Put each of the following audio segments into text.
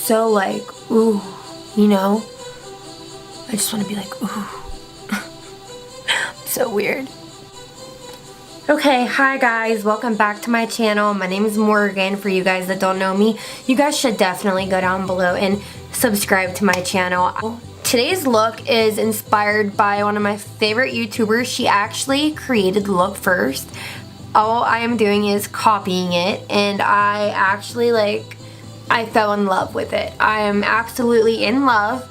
so like, ooh, you know? I just want to be like, ooh. So weird. Okay, hi guys, welcome back to my channel. My name is Morgan. For you guys that don't know me, you guys should definitely go down below and subscribe to my channel. Today's look is inspired by one of my favorite YouTubers. She actually created the look first. All I am doing is copying it, and I actually I fell in love with it. I am absolutely in love.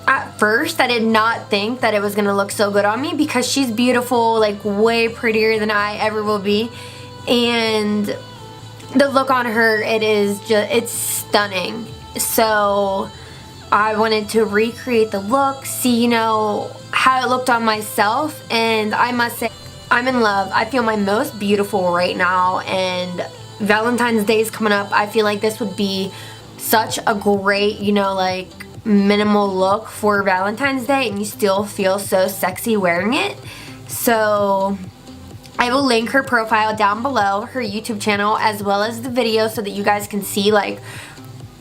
At first, I did not think that it was gonna look so good on me because she's beautiful, like way prettier than I ever will be. And the look on her, it's stunning. So I wanted to recreate the look, see, you know, how it looked on myself, and I must say, I'm in love. I feel my most beautiful right now, and Valentine's Day is coming up. I feel like this would be such a great, you know, like minimal look for Valentine's Day, and you still feel so sexy wearing it. So I will link her profile down below, her YouTube channel, as well as the video, so that you guys can see like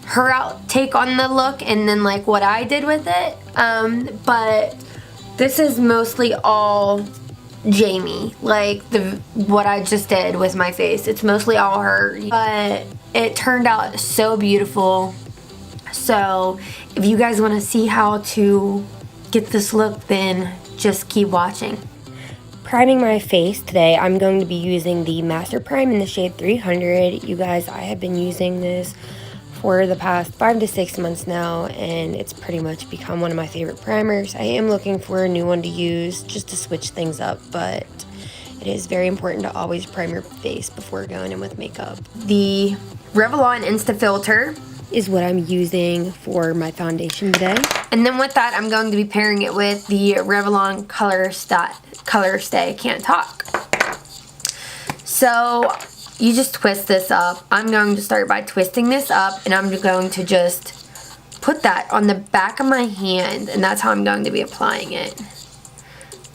her outtake on the look and then like what I did with it. But this is mostly all Jamie, like what I just did with my face. It's mostly all her, but it turned out so beautiful. So if you guys want to see how to get this look, then just keep watching. Priming my face today, I'm going to be using the Master Prime in the shade 300. You guys, I have been using this for the past 5 to 6 months now, and it's pretty much become one of my favorite primers. I am looking for a new one to use just to switch things up, but it is very important to always prime your face before going in with makeup. The Revlon Insta Filter is what I'm using for my foundation today. And then with that, I'm going to be pairing it with the Revlon Color Stay. Can't talk. So you just twist this up. I'm going to start by twisting this up, and I'm going to just put that on the back of my hand, and that's how I'm going to be applying it.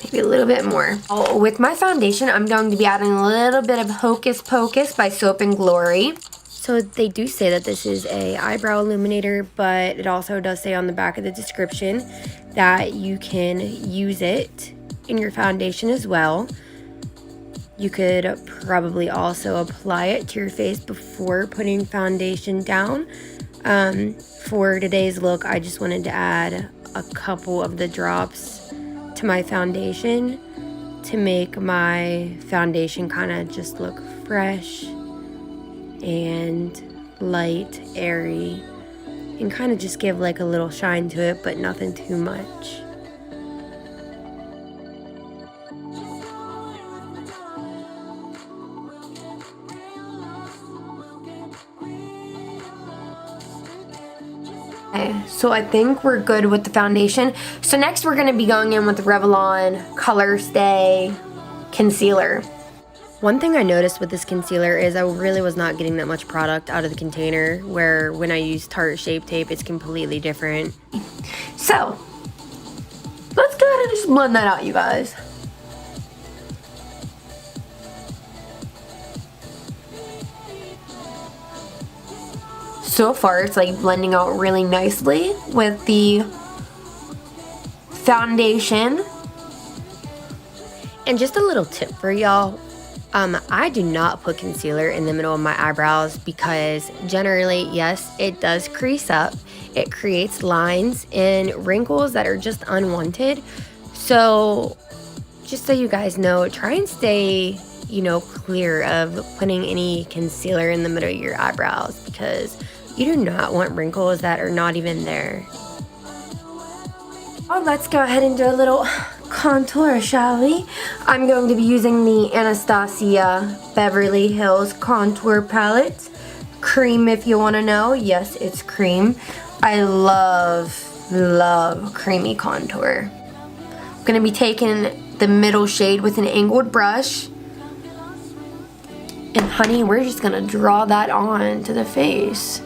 Maybe a little bit more. With my foundation, I'm going to be adding a little bit of Hocus Pocus by Soap and Glory. So they do say that this is a eyebrow illuminator, but it also does say on the back of the description that you can use it in your foundation as well. You could probably also apply it to your face before putting foundation down. For today's look, I just wanted to add a couple of the drops to my foundation to make my foundation kind of just look fresh and light, airy, and kind of just give like a little shine to it, but nothing too much. Okay, so I think we're good with the foundation. So next we're going to be going in with the Revlon Color Stay Concealer. One thing I noticed with this concealer is I really was not getting that much product out of the container, where when I use Tarte Shape Tape, it's completely different. So, let's go ahead and just blend that out, you guys. So far, it's like blending out really nicely with the foundation. And just a little tip for y'all. I do not put concealer in the middle of my eyebrows because generally, yes, it does crease up. It creates lines and wrinkles that are just unwanted. So just so you guys know, try and stay, you know, clear of putting any concealer in the middle of your eyebrows because you do not want wrinkles that are not even there. Oh, let's go ahead and do a little contour, shall we? I'm going to be using the Anastasia Beverly Hills Contour Palette. Cream, if you want to know. Yes, it's cream. I love creamy contour. I'm going to be taking the middle shade with an angled brush. And honey, we're just going to draw that on to the face.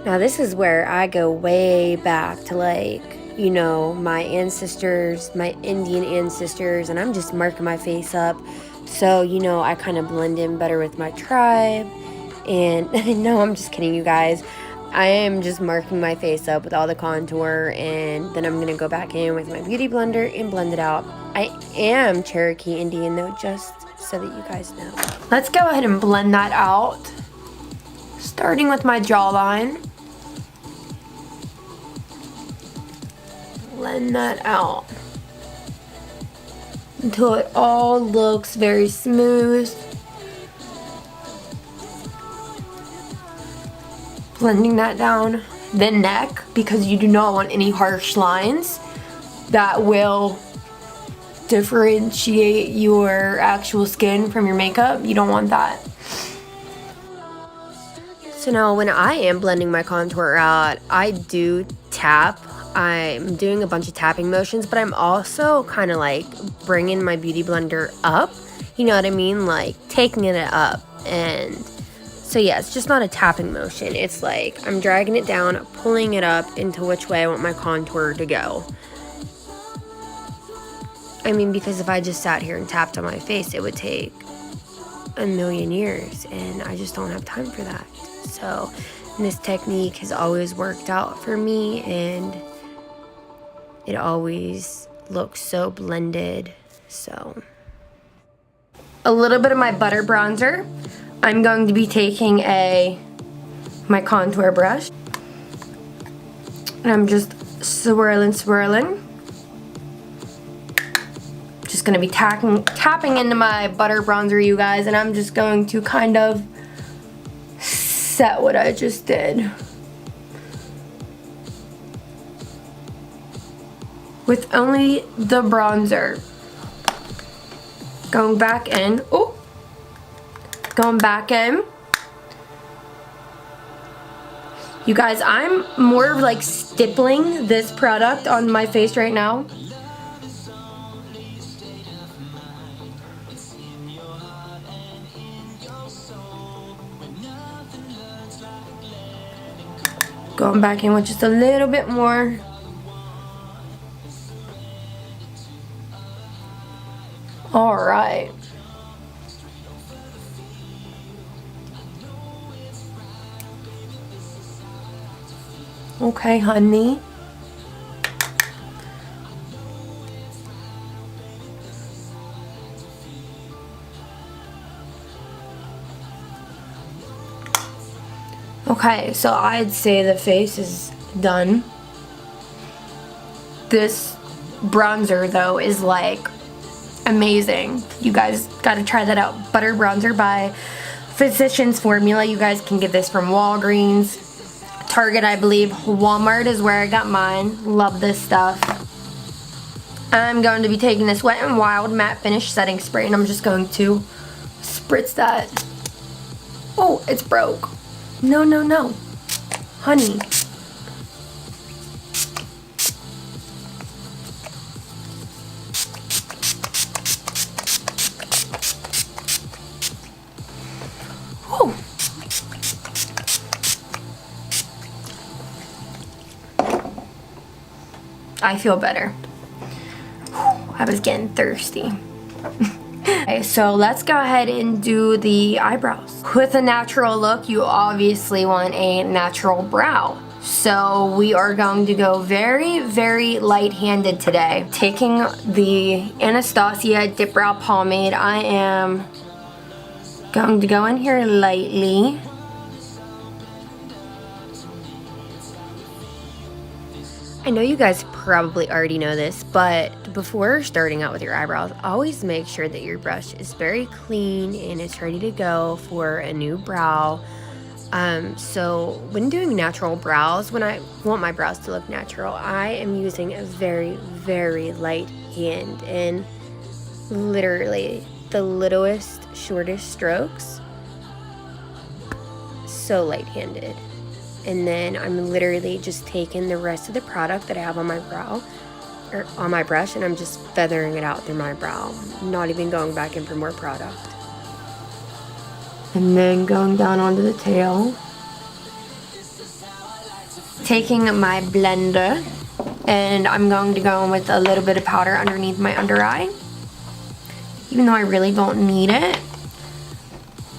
Now this is where I go way back to like, you know, my ancestors, my Indian ancestors, and I'm just marking my face up. So, you know, I kind of blend in better with my tribe. And no, I'm just kidding, you guys. I am just marking my face up with all the contour, and then I'm going to go back in with my beauty blender and blend it out. I am Cherokee Indian though, just so that you guys know. Let's go ahead and blend that out. Starting with my jawline. Blend that out until it all looks very smooth. Blending that down. The neck, because you do not want any harsh lines that will differentiate your actual skin from your makeup. You don't want that. So now when I am blending my contour out, I do tap. I'm doing a bunch of tapping motions, but I'm also kind of like bringing my beauty blender up. You know what I mean? Like taking it up. And so yeah, it's just not a tapping motion. It's like I'm dragging it down, pulling it up into which way I want my contour to go. I mean, because if I just sat here and tapped on my face, it would take a million years, and I just don't have time for that. So this technique has always worked out for me, and it always looks so blended. So a little bit of my butter bronzer. I'm going to be taking my contour brush, and I'm just swirling. Just gonna be tapping into my butter bronzer, you guys, and I'm just going to kind of set what I just did with only the bronzer. Going back in. Oh, going back in. You guys, I'm more of like stippling this product on my face right now. Going back in with just a little bit more. All right. Okay, honey. Okay, so I'd say the face is done. This bronzer, though, is like amazing. You guys gotta try that out. Butter bronzer by Physicians Formula. You guys can get this from Walgreens, Target, I believe. Walmart is where I got mine. Love this stuff. I'm going to be taking this Wet n Wild Matte Finish Setting Spray, and I'm just going to spritz that. Oh, it's broke. No, no, no. Honey. Oh. I feel better. I was getting thirsty. Okay, so let's go ahead and do the eyebrows. With a natural look, you obviously want a natural brow. So we are going to go very, very light-handed today. Taking the Anastasia Dip Brow Pomade, I am going to go in here lightly. I know you guys probably already know this, but before starting out with your eyebrows, always make sure that your brush is very clean and it's ready to go for a new brow. So when doing natural brows, when I want my brows to look natural, I am using a very, very light hand and literally the littlest, shortest strokes. So light-handed. And then I'm literally just taking the rest of the product that I have on my brow, or on my brush, and I'm just feathering it out through my brow. Not even going back in for more product. And then going down onto the tail. Taking my blender, and I'm going to go in with a little bit of powder underneath my under eye. Even though I really don't need it,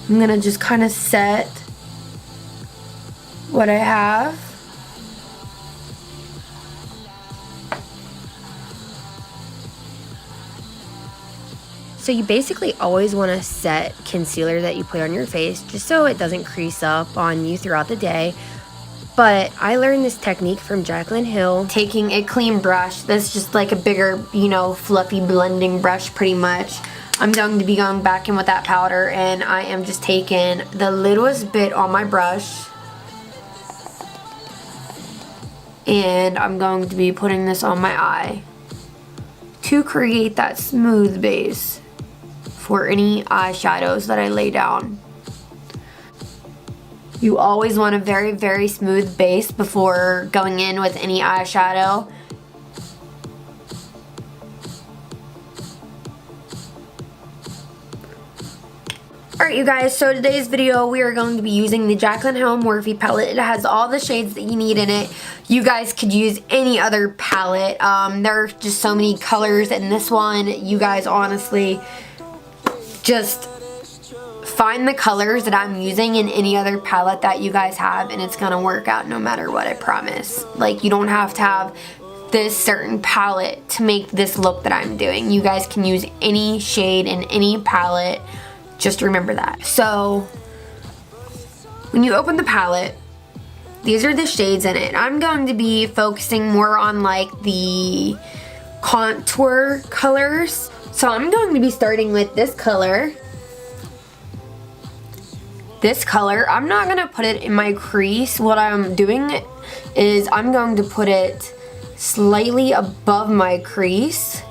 I'm gonna just kind of set what I have. So you basically always want to set concealer that you put on your face just so it doesn't crease up on you throughout the day. But I learned this technique from Jaclyn Hill. Taking a clean brush, that's just like a bigger, you know, fluffy blending brush pretty much. I'm going to be going back in with that powder, and I am just taking the littlest bit on my brush. And I'm going to be putting this on my eye to create that smooth base for any eyeshadows that I lay down. You always want a very, very smooth base before going in with any eyeshadow. Alright you guys, so today's video we are going to be using the Jaclyn Hill Morphe palette. It has all the shades that you need in it. You guys could use any other palette. There are just so many colors in this one. You guys honestly just find the colors that I'm using in any other palette that you guys have, and it's gonna work out no matter what, I promise. Like, you don't have to have this certain palette to make this look that I'm doing. You guys can use any shade in any palette. Just remember that. So when you open the palette, these are the shades in it. I'm going to be focusing more on like the contour colors. So I'm going to be starting with this color. This color, I'm not going to put it in my crease. What I'm doing is I'm going to put it slightly above my crease.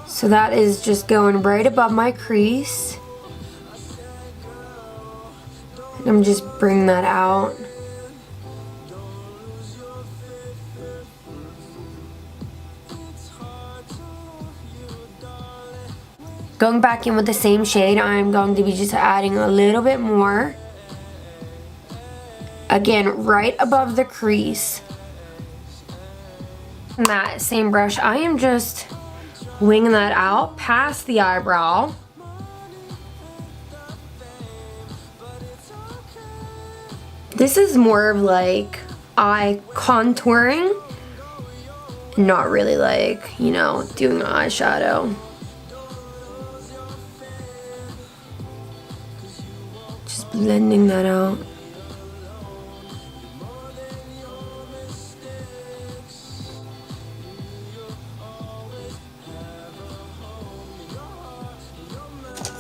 So that is just going right above my crease. I'm just bringing that out. Going back in with the same shade, I'm going to be just adding a little bit more. Again, right above the crease. And that same brush, I am just winging that out past the eyebrow. This is more of like eye contouring, not really like, you know, doing eyeshadow. Just blending that out.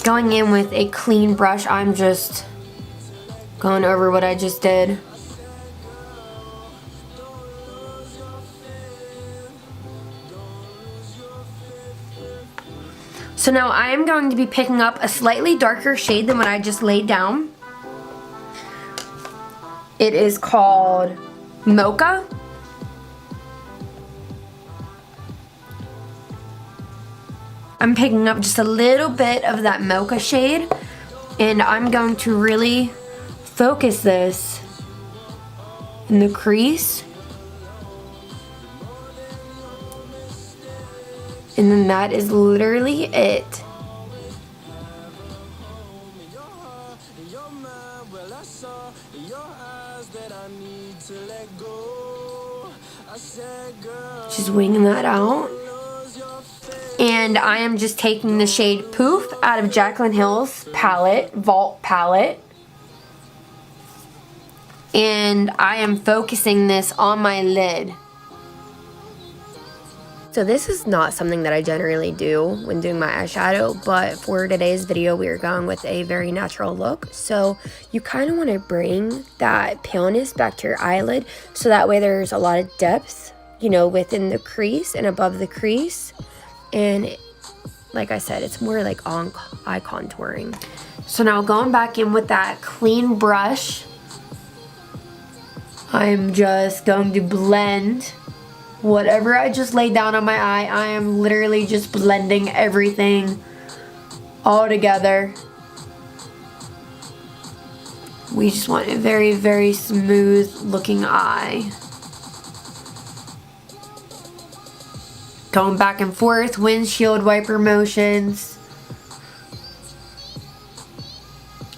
Going in with a clean brush, I'm just going over what I just did. So now I am going to be picking up a slightly darker shade than what I just laid down. It is called Mocha. I'm picking up just a little bit of that mocha shade, and I'm going to really focus this in the crease. And then that is literally it. Just winging that out. And I am just taking the shade Poof out of Jaclyn Hill's palette, Vault palette. And I am focusing this on my lid. So this is not something that I generally do when doing my eyeshadow, but for today's video we are going with a very natural look. So you kind of want to bring that paleness back to your eyelid, so that way there's a lot of depth, you know, within the crease and above the crease. And like I said, it's more like on eye contouring. So now going back in with that clean brush, I'm just going to blend whatever I just laid down on my eye. I am literally just blending everything all together. We just want a very, very smooth looking eye. Going back and forth, windshield wiper motions.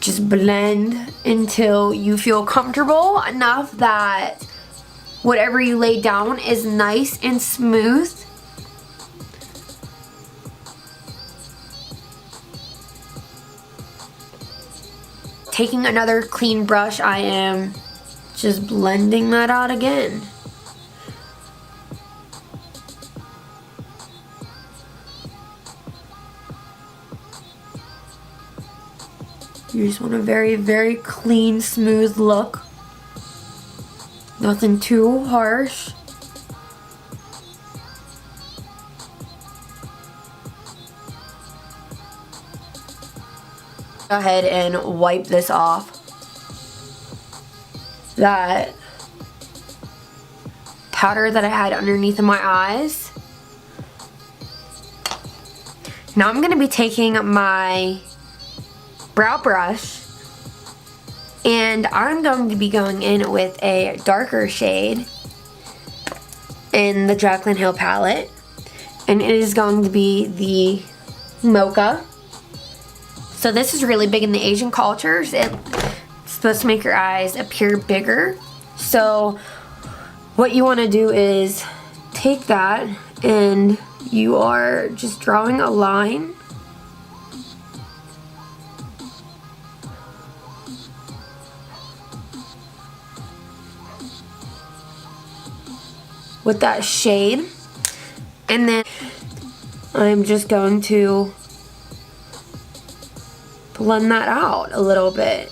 just blend until you feel comfortable enough that whatever you lay down is nice and smooth. Taking another clean brush, I am just blending that out again. You just want a very, very clean, smooth look. Nothing too harsh. Go ahead and wipe this off. That powder that I had underneath of my eyes. Now I'm going to be taking my brow brush and I'm going to be going in with a darker shade in the Jaclyn Hill palette, and it is going to be the Mocha. So this is really big in the Asian cultures. It's supposed to make your eyes appear bigger. So what you want to do is take that and you are just drawing a line with that shade, and then I'm just going to blend that out a little bit.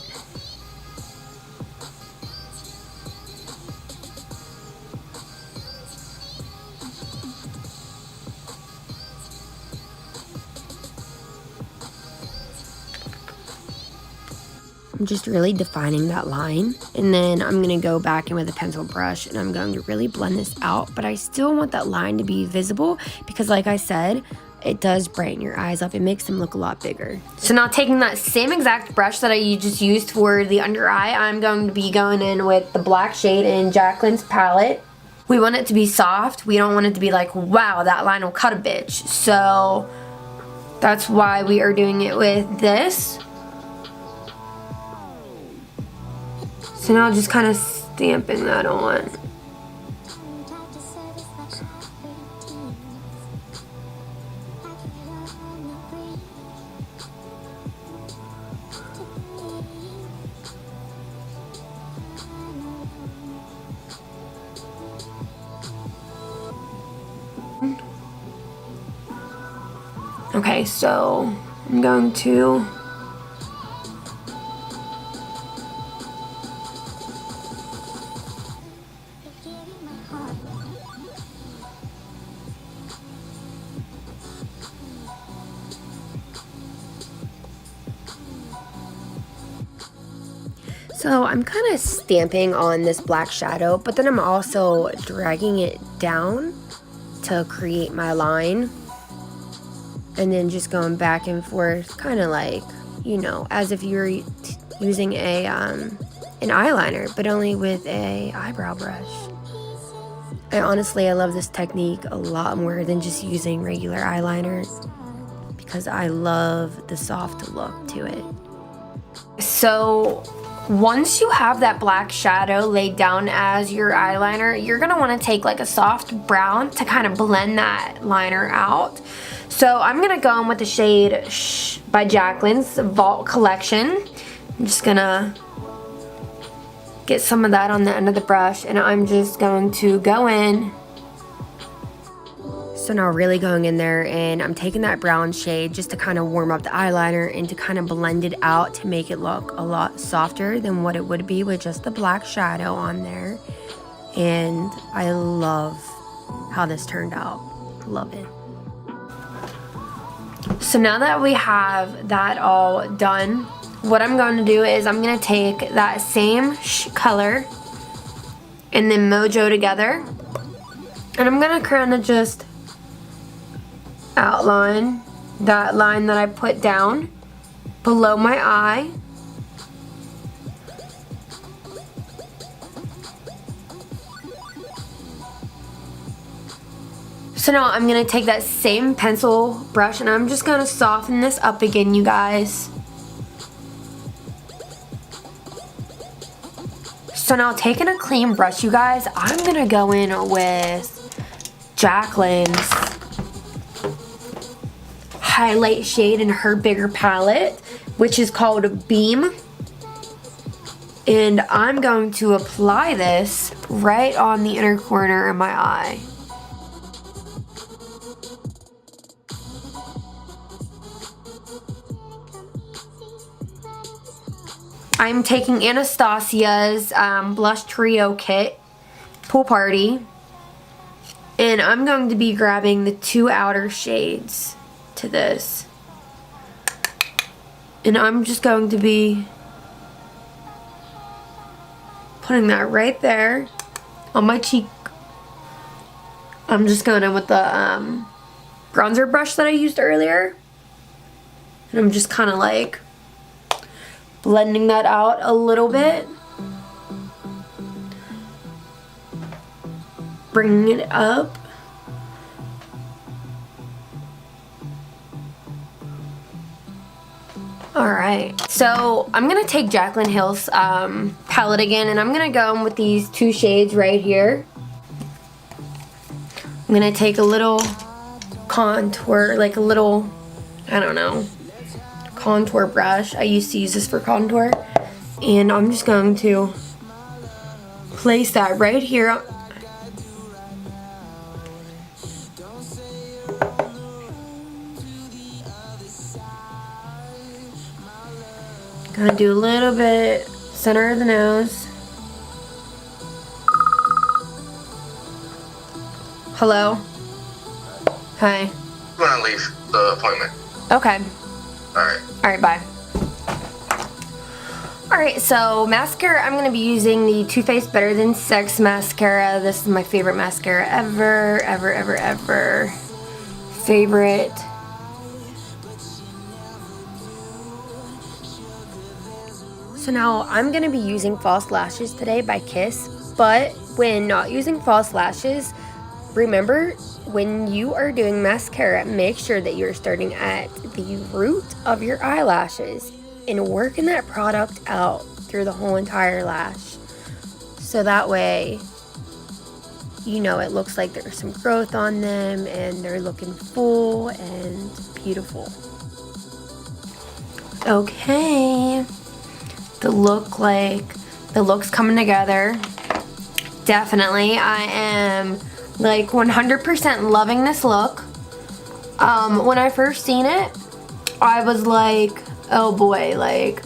I'm just really defining that line, and then I'm going to go back in with a pencil brush and I'm going to really blend this out, but I still want that line to be visible because, like I said, it does brighten your eyes up. It makes them look a lot bigger. So now, taking that same exact brush that I just used for the under eye, I'm going to be going in with the black shade in Jaclyn's palette. We want it to be soft. We don't want it to be like, wow, that line will cut a bitch. So that's why we are doing it with this. So now just kind of stamping that on. Okay, so I'm going to So I'm kind of stamping on this black shadow, but then I'm also dragging it down to create my line. And then just going back and forth, kind of like, you know, as if you're using an eyeliner, but only with a eyebrow brush. And honestly, I love this technique a lot more than just using regular eyeliner because I love the soft look to it. So once you have that black shadow laid down as your eyeliner, you're going to want to take like a soft brown to kind of blend that liner out. So I'm going to go in with the shade by Jaclyn's Vault Collection. I'm just going to get some of that on the end of the brush, and I'm just going to go in. So now really going in there, and I'm taking that brown shade just to kind of warm up the eyeliner and to kind of blend it out to make it look a lot softer than what it would be with just the black shadow on there. And I love how this turned out. Love it. So now that we have that all done, what I'm going to do is I'm going to take that same color and then Mojo together, and I'm going to kind of just outline that line that I put down below my eye. So now I'm going to take that same pencil brush and I'm just going to soften this up again, you guys. So now taking a clean brush, you guys, I'm going to go in with Jacqueline's highlight shade in her bigger palette, which is called Beam. And I'm going to apply this right on the inner corner of my eye. I'm taking Anastasia's Blush Trio Kit, Pool Party, and I'm going to be grabbing the 2 outer shades to this. And I'm just going to be putting that right there on my cheek. I'm just going in with the bronzer brush that I used earlier. And I'm just kind of like blending that out a little bit. Bringing it up. Alright, so I'm going to take Jaclyn Hill's palette again, and I'm going to go in with these 2 shades right here. I'm going to take a little contour, like a little, I don't know, contour brush. I used to use this for contour. And I'm just going to place that right here. Gonna do a little bit center of the nose. Hello? Hi. I'm gonna leave the appointment. Okay. Alright. Alright, bye. Alright, so mascara, I'm going to be using the Too Faced Better Than Sex mascara. This is my favorite mascara ever, ever. Favorite. So now I'm going to be using false lashes today by Kiss, but when not using false lashes, remember, when you are doing mascara, make sure that you're starting at the root of your eyelashes and working that product out through the whole entire lash. So that way, you know, it looks like there's some growth on them and they're looking full and beautiful. Okay. The look's coming together. Definitely. I am like 100% loving this look. When I first seen it, I was like, oh boy, like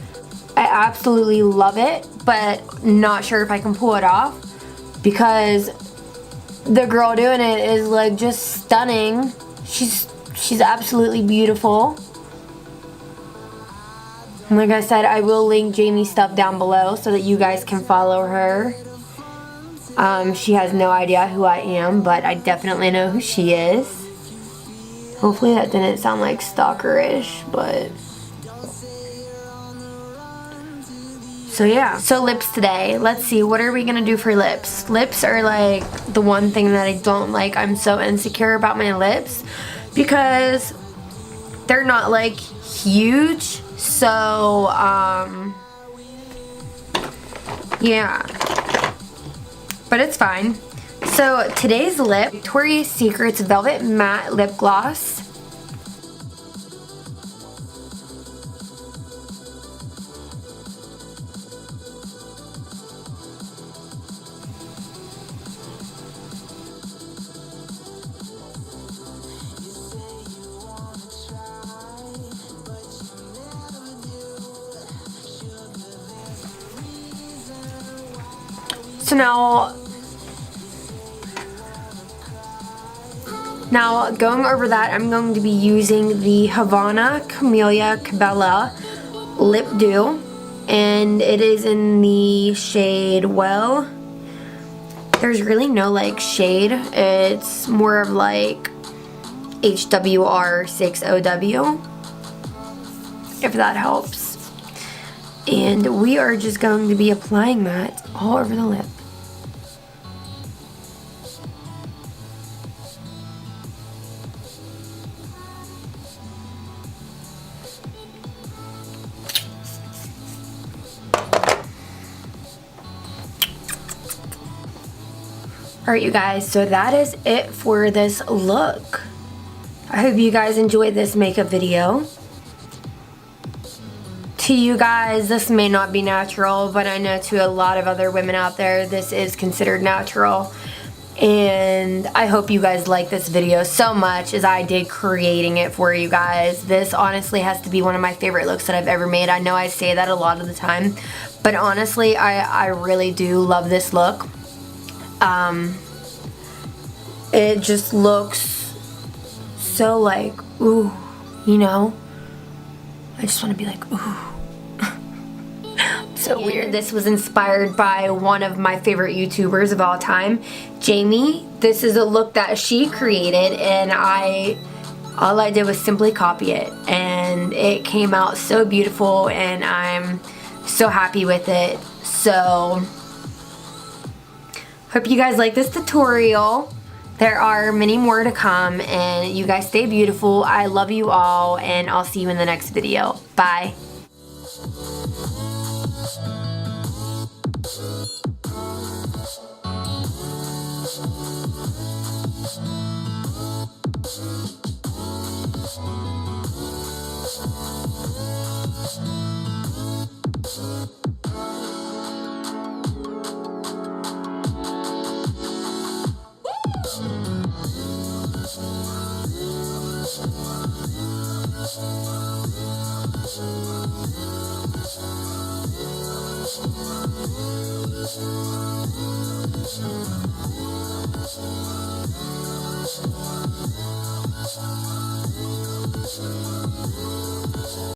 I absolutely love it, but not sure if I can pull it off because the girl doing it is like just stunning. She's absolutely beautiful. And like I said, I will link Jamie's stuff down below so that you guys can follow her. She has no idea who I am, but I definitely know who she is. Hopefully that didn't sound like stalkerish, but... So yeah. So lips today. Let's see, what are we gonna do for lips? Lips are like the one thing that I don't like. I'm so insecure about my lips because they're not like huge. So, yeah. But it's fine. So today's lip, Victoria's Secret's Velvet Matte Lip Gloss. So now going over that, I'm going to be using the Havana Camellia Cabela Lip Dew, and it is in the shade Well. There's really no like shade, it's more of like HWR6OW, if that helps. And we are just going to be applying that all over the lip. Alright, you guys, so that is it for this look. I hope you guys enjoyed this makeup video. To you guys, this may not be natural, but I know to a lot of other women out there, this is considered natural. And I hope you guys like this video so much as I did creating it for you guys. This honestly has to be one of my favorite looks that I've ever made. I know I say that a lot of the time, but honestly, I really do love this look. It just looks so like, ooh, you know? I just want to be like, ooh. So weird. This was inspired by one of my favorite YouTubers of all time, Jamie. This is a look that she created, and all I did was simply copy it, and it came out so beautiful, and I'm so happy with it. So hope you guys like this tutorial. There are many more to come, and you guys stay beautiful. I love you all, and I'll see you in the next video. Bye.